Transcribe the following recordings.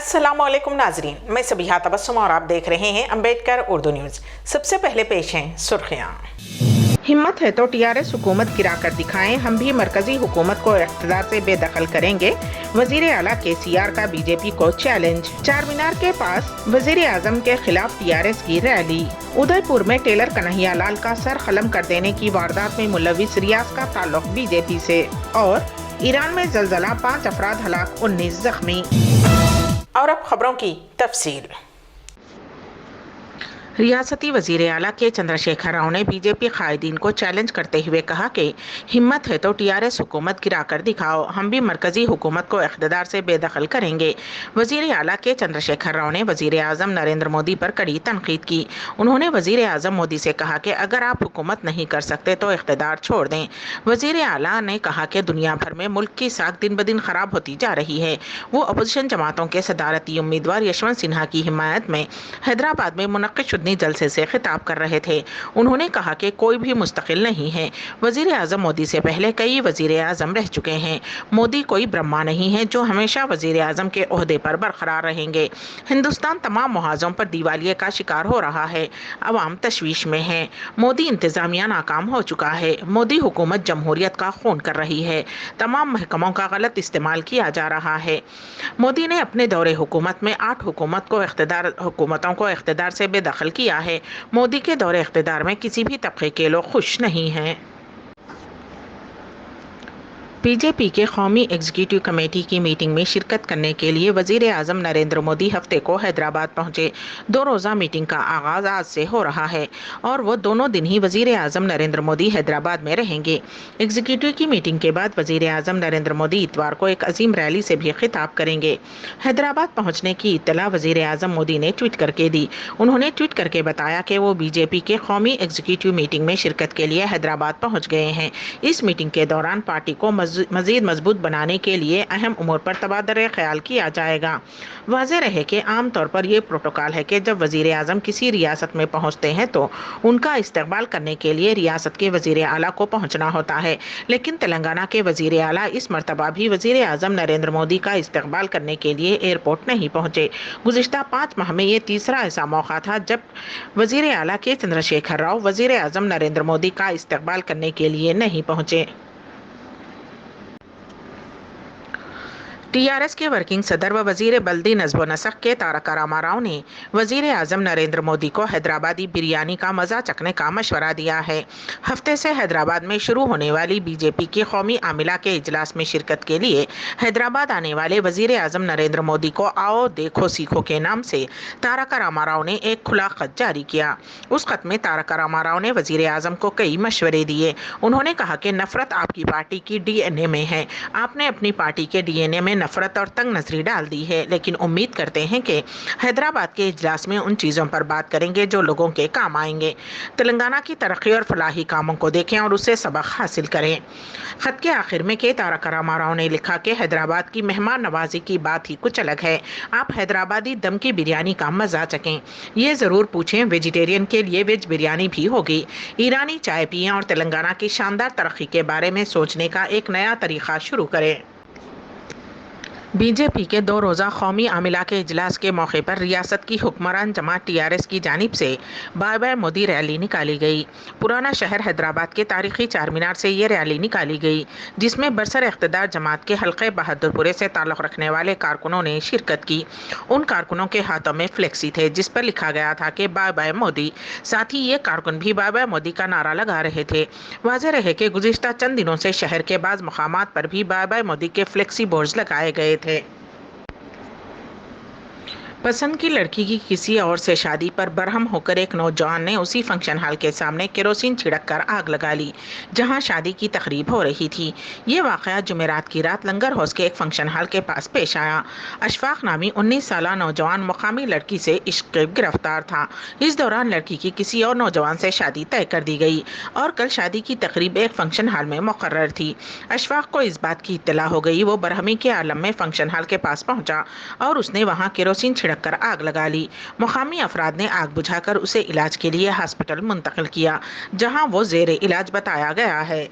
अस्सलामुअलैकुम नाजरीन, मैं सबिहा तबस्सुम और आप देख रहे हैं अम्बेडकर उर्दू न्यूज़। सबसे पहले पेश हैं सुर्खियाँ। हिम्मत है तो टीआरएस हुकूमत गिरा कर दिखाएं, हम भी मरकजी हुकूमत को इख्तिदार से बेदखल करेंगे। वजीर आला केसीआर का बीजेपी को चैलेंज। चार मीनार के पास वजीर आजम के खिलाफ टीआरएस की रैली। उदयपुर में टेलर कन्हैया लाल का सर कलम कर देने की वारदात में मुलविस रियाज का ताल्लुक बीजेपी से। और ईरान में जलजला, 5 अफराद हलाक, 19 जख्मी। और अब खबरों की तफसील। रियासती वजीर आला के चंद्रशेखर राव ने बीजेपी कायदीन को चैलेंज करते हुए कहा कि हिम्मत है तो टीआरएस हुकूमत गिरा कर दिखाओ, हम भी मरकजी हुकूमत को इख्तिदार से बेदखल करेंगे। वजीर आला के चंद्रशेखर राव ने वजीर आजम नरेंद्र मोदी पर कड़ी तनकीद की। उन्होंने वजीर आजम मोदी से कहा कि अगर आप हुकूमत नहीं कर सकते तो इख्तिदार छोड़ दें। वजीर आला ने कहा कि दुनिया भर में मुल्क की साख दिन ब दिन खराब होती जा रही है। वो अपोजिशन जमातों के सदारती उम्मीदवार यशवंत सिन्हा की हिमायत में हैदराबाद में मुनक्किद जलसे से खिताब कर रहे थे। उन्होंने कहा कि कोई भी मुस्तकिल नहीं है। वजीर आजम मोदी से पहले कई वजीर आजम रह चुके हैं। मोदी कोई ब्रह्मा नहीं है जो हमेशा वजीर आजम के ओहदे पर बरकरार रहेंगे। हिंदुस्तान तमाम मुहाजों पर दिवालिये का शिकार हो रहा है। अवाम तशवीश में है। मोदी इंतजामिया नाकाम हो चुका है। मोदी हुकूमत जमहूरियत का खून कर रही है। तमाम महकमों का गलत इस्तेमाल किया जा रहा है। मोदी ने अपने दौरे हुकूमत में 8 हुकूमतों को इख्तिदार से बेदखल किया है। मोदी के दौरे इख्तिदार में किसी भी तबके के लोग खुश नहीं हैं। बीजेपी के कौमी एग्जीक्यूटिव कमेटी की मीटिंग में शिरकत करने के लिए वजीर आजम नरेंद्र मोदी हफ्ते को हैदराबाद पहुंचे। 2 रोज़ा मीटिंग का आगाज आज से हो रहा है और वो दोनों दिन ही वजीर आजम नरेंद्र मोदी हैदराबाद में रहेंगे। एग्जीक्यूटिव की मीटिंग के बाद वजीर आजम नरेंद्र मोदी इतवार को एक अजीम रैली से भी खिताब करेंगे। हैदराबाद पहुँचने की इत्तला वजीर आजम मोदी ने ट्वीट करके दी। उन्होंने ट्वीट करके बताया कि वो बीजेपी के कौमी एग्जीक्यूटिव मीटिंग में शिरकत के लिए हैदराबाद पहुँच गए हैं। इस मीटिंग के दौरान पार्टी को मजीद मजबूत बनाने के लिए अहम उमूर पर तबादला ख्याल किया जाएगा। वाज़ेह रहे कि आम तौर पर यह प्रोटोकॉल है कि जब वजीर आजम किसी रियासत में पहुंचते हैं तो उनका इस्तकबाल करने के लिए रियासत के वजीर आला को पहुंचना होता है। लेकिन तेलंगाना के वजीर आला इस मरतबा भी वजीर आजम नरेंद्र मोदी का इस्तकबाल करने के लिए एयरपोर्ट नहीं पहुंचे। गुज़िश्ता 5 माह में ये तीसरा ऐसा मौका था जब वजीर आला के चंद्रशेखर राव वजीर आजम नरेंद्र मोदी का इस्तकबाल करने के लिए नहीं पहुंचे। टीआरएस के वर्किंग सदर व वजीर बल्दी नज़्म व नसक के तारक रामा राव ने वजीर आजम नरेंद्र मोदी को हैदराबादी बिरयानी का मज़ा चखने का मशवरा दिया है। हफ्ते से हैदराबाद में शुरू होने वाली बीजेपी की कौमी आमिला के इजलास में शिरकत के लिए हैदराबाद आने वाले वजीर आजम नरेंद्र मोदी को आओ देखो सीखो के नाम से तारक रामा राव ने एक खुला खत जारी किया। उस खत में तारक रामा राव ने वजीर आजम को कई मशवरे दिए। उन्होंने कहा कि नफरत आपकी पार्टी की डीएनए में है। आपने अपनी पार्टी के डीएनए में नफरत और तंग नजरी डाल दी है, लेकिन उम्मीद करते हैं कि हैदराबाद के इजलास में उन चीज़ों पर बात करेंगे जो लोगों के काम आएंगे। तेलंगाना की तरक्की और फलाही कामों को देखें और उससे सबक हासिल करें। खत के आखिर में के तारक रामा राव ने लिखा कि हैदराबाद की मेहमान नवाजी की बात ही कुछ अलग है। आप हैदराबादी दम की बिरयानी का मजा चखें। ये ज़रूर पूछें वेजिटेरियन के लिए वेज बिरयानी भी होगी। ईरानी चाय पिएं और तेलंगाना की शानदार तरक्की के बारे में सोचने का एक नया तरीका शुरू करें। बीजेपी के 2 रोज़ा कौमी आमिला के इजलास के मौके पर रियासत की हुक्मरान जमात टीआरएस की जानिब से बाय बाय मोदी रैली निकाली गई। पुराना शहर हैदराबाद के तारीखी 4 मीनार से ये रैली निकाली गई, जिसमें बरसर इख्तिदार जमात के हल्के बहादुरपुरे से ताल्लुक़ रखने वाले कारकुनों ने शिरकत की। उन कारकुनों के हाथों में फ्लेक्सी थे जिस पर लिखा गया था कि बाय बाय मोदी। साथ ही ये कारकुन भी बाय बाय मोदी का नारा लगा रहे थे। वाज़ेह रहे कि गुज़िश्ता चंद दिनों से शहर के बाज़ मकामात पर भी बाय बाय मोदी के फ्लेक्सी बोर्ड्स लगाए गए थे। पसंद की लड़की की किसी और से शादी पर बरहम होकर एक नौजवान ने उसी फंक्शन हॉल के सामने केरोसिन छिड़क कर आग लगा ली जहां शादी की तकरीब हो रही थी। ये वाक़या जुमेरात की रात लंगर हाउस के एक फंक्शन हॉल के पास पेश आया। अशफाक नामी 19 साला नौजवान मुकामी लड़की से इश्क गिरफ्तार था। इस दौरान लड़की की किसी और नौजवान से शादी तय कर दी गई और कल शादी की तकरीब एक फंक्शन हॉल में मुकर्रर थी। अशफाक को इस बात की इत्तला हो गई। वो बरहमी के आलम में फंक्शन हॉल के पास पहुंचा और उसने वहां केरोसिन कर आग लगा ली। मुकामी अफराद ने आग बुझाकर उसे इलाज के लिए हॉस्पिटल मुंतकिल किया, जहां वो जेर इलाज बताया गया है।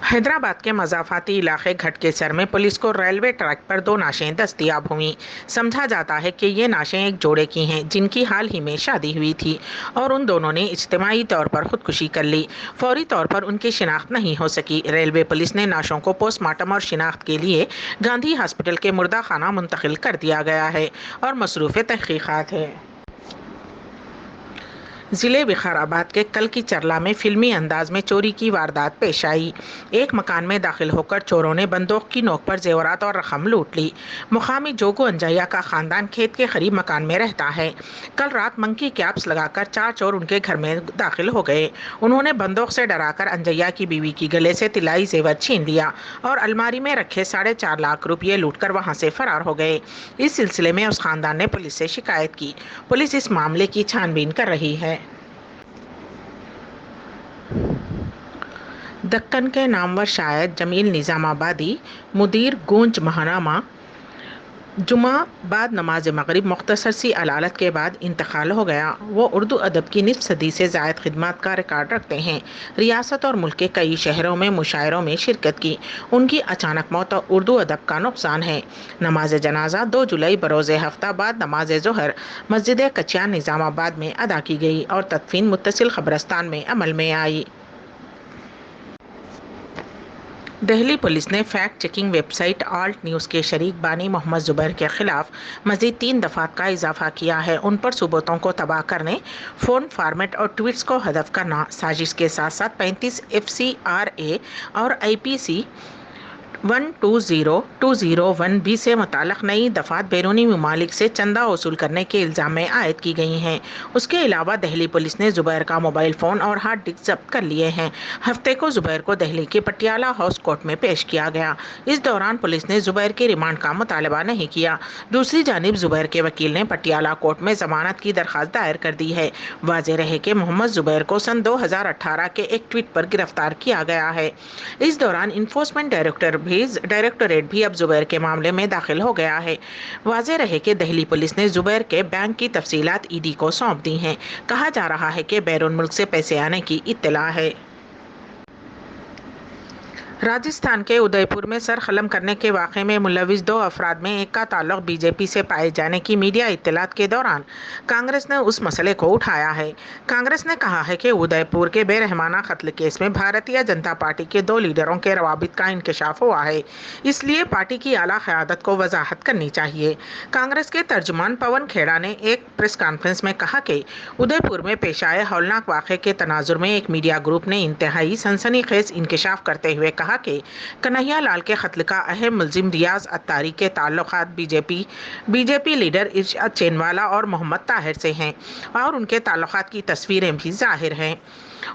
حیدرآباد کے مضافاتی علاقے گھٹکے سر میں پولیس کو ریلوے ٹریک پر 2 نعشیں دستیاب ہوئیں۔ سمجھا جاتا ہے کہ یہ نعشیں ایک جوڑے کی ہیں جن کی حال ہی میں شادی ہوئی تھی اور ان دونوں نے اجتماعی طور پر خودکشی کر لی۔ فوری طور پر ان کی شناخت نہیں ہو سکی۔ ریلوے پولیس نے نعشوں کو پوسٹ مارٹم اور شناخت کے لیے گاندھی ہاسپٹل کے مردہ خانہ منتقل کر دیا گیا ہے اور مصروف تحقیقات ہے۔ ضلع وقار آباد کے کل کی چرلا میں فلمی انداز میں چوری کی واردات پیش آئی۔ ایک مکان میں داخل ہو کر چوروں نے بندوق کی نوک پر زیورات اور رقم لوٹ لی۔ مقامی جوگو انجیا کا خاندان کھیت کے قریب مکان میں رہتا ہے۔ کل رات منکی کیپس لگا کر 4 چور ان کے گھر میں داخل ہو گئے۔ انہوں نے بندوق سے ڈرا کر انجیا کی بیوی کی گلے سے طلائی زیور چھین لیا اور الماری میں رکھے 4.5 لاکھ روپے لوٹ کر وہاں سے فرار ہو گئے۔ اس سلسلے میں اس خاندان نے پولیس سے شکایت کی۔ پولیس اس معاملے کی چھان بین کر رہی ہے۔ دکن کے نامور شاعر جمیل نظام آبادی مدیر گونج ماہنامہ جمعہ بعد نماز مغرب مختصر سی علالت کے بعد انتقال ہو گیا۔ وہ اردو ادب کی نصف صدی سے زائد خدمات کا ریکارڈ رکھتے ہیں۔ ریاست اور ملک کے کئی شہروں میں مشاعروں میں شرکت کی۔ ان کی اچانک موت اردو ادب کا نقصان ہے۔ نماز جنازہ 2 جولائی بروز ہفتہ بعد نماز ظہر مسجد کچیان نظام آباد میں ادا کی گئی اور تدفین متصل قبرستان میں عمل میں آئی۔ دہلی پولیس نے fact checking website Alt News کے شریک بانی محمد زبیر کے خلاف مزید 3 دفعات کا اضافہ کیا ہے۔ ان پر ثبوتوں کو تباہ کرنے، فون فارمیٹ اور ٹویٹس کو حذف کرنا، سازش کے ساتھ ساتھ 35 FCRA اور IPC 120201B سے متعلق نئی دفعات بیرونی ممالک سے چندہ وصول کرنے کے الزام میں عائد کی گئی ہیں۔ اس کے علاوہ دہلی پولیس نے زبیر کا موبائل فون اور ہارڈ ڈسک ضبط کر لیے ہیں۔ ہفتے کو زبیر کو دہلی کے پٹیالہ ہاؤس کورٹ میں پیش کیا گیا۔ اس دوران پولیس نے زبیر کے ریمانڈ کا مطالبہ نہیں کیا۔ دوسری جانب زبیر کے وکیل نے پٹیالہ کورٹ میں ضمانت کی درخواست دائر کر دی ہے۔ واضح رہے کہ محمد زبیر کو سن 2018 کے ایک ٹویٹ پر گرفتار کیا گیا ہے۔ اس دوران انفورسمنٹ ڈائریکٹوریٹ بھی اب زبیر کے معاملے میں داخل ہو گیا ہے۔ واضح رہے کہ دہلی پولیس نے زبیر کے بینک کی تفصیلات ED کو سونپ دی ہیں۔ کہا جا رہا ہے کہ بیرون ملک سے پیسے آنے کی اطلاع ہے۔ راجستھان کے ادے پور میں سر قلم کرنے کے واقعے میں ملوث 2 افراد میں ایک کا تعلق BJP سے پائے جانے کی میڈیا اطلاعات کے دوران کانگریس نے اس مسئلے کو اٹھایا ہے۔ کانگریس نے کہا ہے کہ ادے پور کے بے رحمانہ قتل کیس میں بھارتیہ جنتا پارٹی کے 2 لیڈروں کے روابط کا انکشاف ہوا ہے، اس لیے پارٹی کی اعلیٰ قیادت کو وضاحت کرنی چاہیے۔ کانگریس کے ترجمان پون کھیڑا نے ایک پریس کانفرنس میں کہا کہ ادے پور میں پیش آئے ہولناک واقعے کے تناظر میں ایک میڈیا گروپ نے انتہائی سنسنی خیز انکشاف کرتے ہوئے کہا کہ کنہیا لال کے قتل کا اہم ملزم ریاض اتاری کے تعلقات B J P leader Arshad Chinwala اور محمد طاہر سے ہیں اور ان کے تعلقات کی تصویریں بھی ظاہر ہیں۔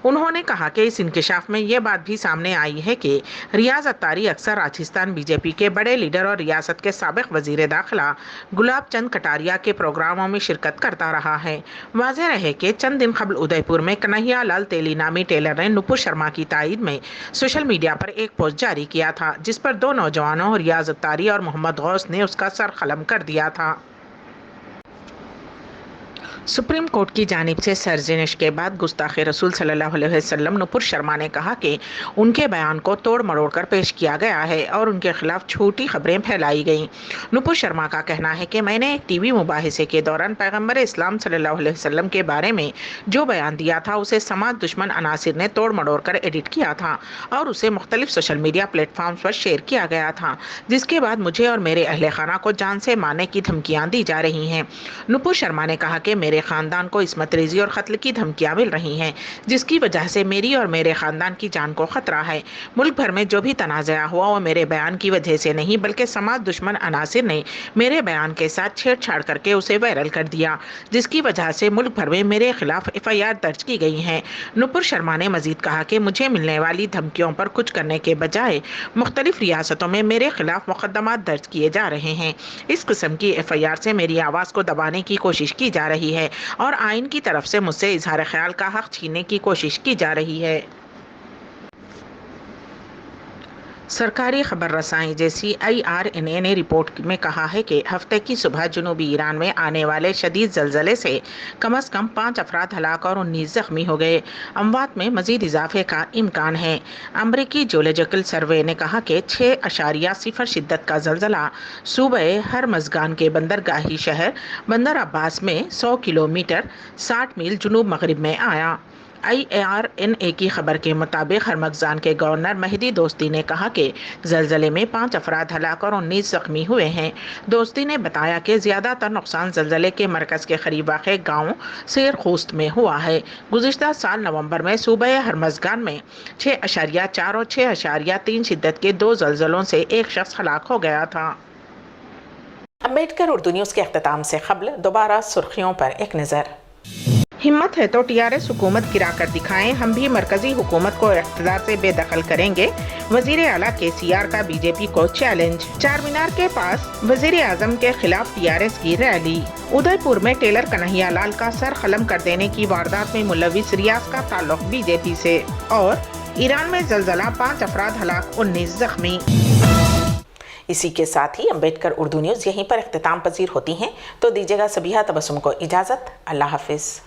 انہوں نے کہا کہ اس انکشاف میں یہ بات بھی سامنے آئی ہے کہ ریاض اتاری اکثر راجستھان BJP کے بڑے لیڈر اور ریاست کے سابق وزیر داخلہ گلاب چند کٹاریا کے پروگراموں میں شرکت کرتا رہا ہے۔ واضح رہے کہ چند دن قبل ادے پور میں کنہیا لال تیلی نامی ٹیلر نے نپور شرما کی تائید میں سوشل میڈیا پر ایک پوسٹ جاری کیا تھا جس پر 2 نوجوانوں ریاض اتاری اور محمد غوث نے اس کا سر قلم کر دیا تھا۔ سپریم کورٹ کی جانب سے سرزنش کے بعد گستاخ رسول صلی اللہ علیہ وسلم نپور شرما نے کہا کہ ان کے بیان کو توڑ مروڑ کر پیش کیا گیا ہے اور ان کے خلاف جھوٹی خبریں پھیلائی گئیں۔ نپور شرما کا کہنا ہے کہ میں نے ایک TV مباحثے کے دوران پیغمبر اسلام صلی اللہ علیہ وسلم کے بارے میں جو بیان دیا تھا اسے سماج دشمن عناصر نے توڑ مروڑ کر ایڈٹ کیا تھا اور اسے مختلف سوشل میڈیا پلیٹ فارمز پر شیئر کیا گیا تھا، جس کے بعد مجھے اور میرے اہل خانہ کو جان سے مارنے کی دھمکیاں دی جا رہی ہیں۔ نپور شرما نے کہا کہ میرے خاندان کو عصمت ریزی اور قتل کی دھمکیاں مل رہی ہیں، جس کی وجہ سے میری اور میرے خاندان کی جان کو خطرہ ہے۔ ملک بھر میں جو بھی تنازعہ ہوا وہ میرے بیان کی وجہ سے نہیں بلکہ سماج دشمن عناصر نے میرے بیان کے ساتھ چھیڑ چھاڑ کر کے اسے وائرل کر دیا، جس کی وجہ سے ملک بھر میں میرے خلاف FIR درج کی گئی ہیں۔ نپور شرما نے مزید کہا کہ مجھے ملنے والی دھمکیوں پر کچھ کرنے کے بجائے مختلف ریاستوں میں میرے خلاف مقدمات درج کیے جا رہے ہیں۔ اس قسم کی FIR سے میری آواز کو دبانے کی کوشش کی جا رہی ہے اور آئین کی طرف سے مجھ سے اظہار خیال کا حق چھیننے کی کوشش کی جا رہی ہے۔ सरकारी खबर रसाई जैसी IRNA ने रिपोर्ट में कहा है कि हफ्ते की सुबह जुनूबी ईरान में आने वाले शदीद जलजले से कम अज़ कम 5 अफराद हलाक और 19 जख्मी हो गए। अमवात में मजीद इजाफे का इम्कान है। अमरीकी जियोलॉजिकल सर्वे ने कहा कि 6.0 शिद्दत का जलजला सूबह हरमज़गान के बंदरगाही शहर बंदर अब्बास में 100 किलोमीटर 60 मील जुनूब मगरिब में आया। IRNA की खबर के मुताबिक हरमज़गान के गवर्नर मेहदी दोस्ती ने कहा कि जलजले में 5 अफराद हलाक और 19 जख्मी हुए हैं। दोस्ती ने बताया कि ज़्यादातर नुकसान जलजले के मरकज़ के करीब वाक़े गाँव सेरखुस्त में हुआ है। गुज़िश्ता साल नवंबर में सूबह हरमज़गान में 6.4 और 6.3 शिद्दत के 2 जलजलों से एक शख्स हलाक हो गया था। अम्बेडकर उर्दू न्यूज़ के अख्ताम से क़ब्ल दोबारा सुर्खियों पर एक नज़र। हिम्मत है तो TRS हुकूमत गिरा कर दिखाएं, हम भी मरकजी हुकूमत को इख्तिदार से बेदखल करेंगे। वजीर आला KCR का बीजेपी को चैलेंज। चार मीनार के पास वजीर आजम के खिलाफ TRS की रैली। उदयपुर में टेलर कन्हैया लाल का सर कलम कर देने की वारदात में मुलविस रियाज का ताल्लुक बीजेपी से। और ईरान में जलजला 5 अफराद हलाक 19 जख्मी। इसी के साथ ही अम्बेडकर उर्दू न्यूज़ यहीं पर इख्तिताम पजीर होती हैं, तो दीजिएगा सबीहा तबस्सुम को इजाज़त। अल्लाह हाफिज़।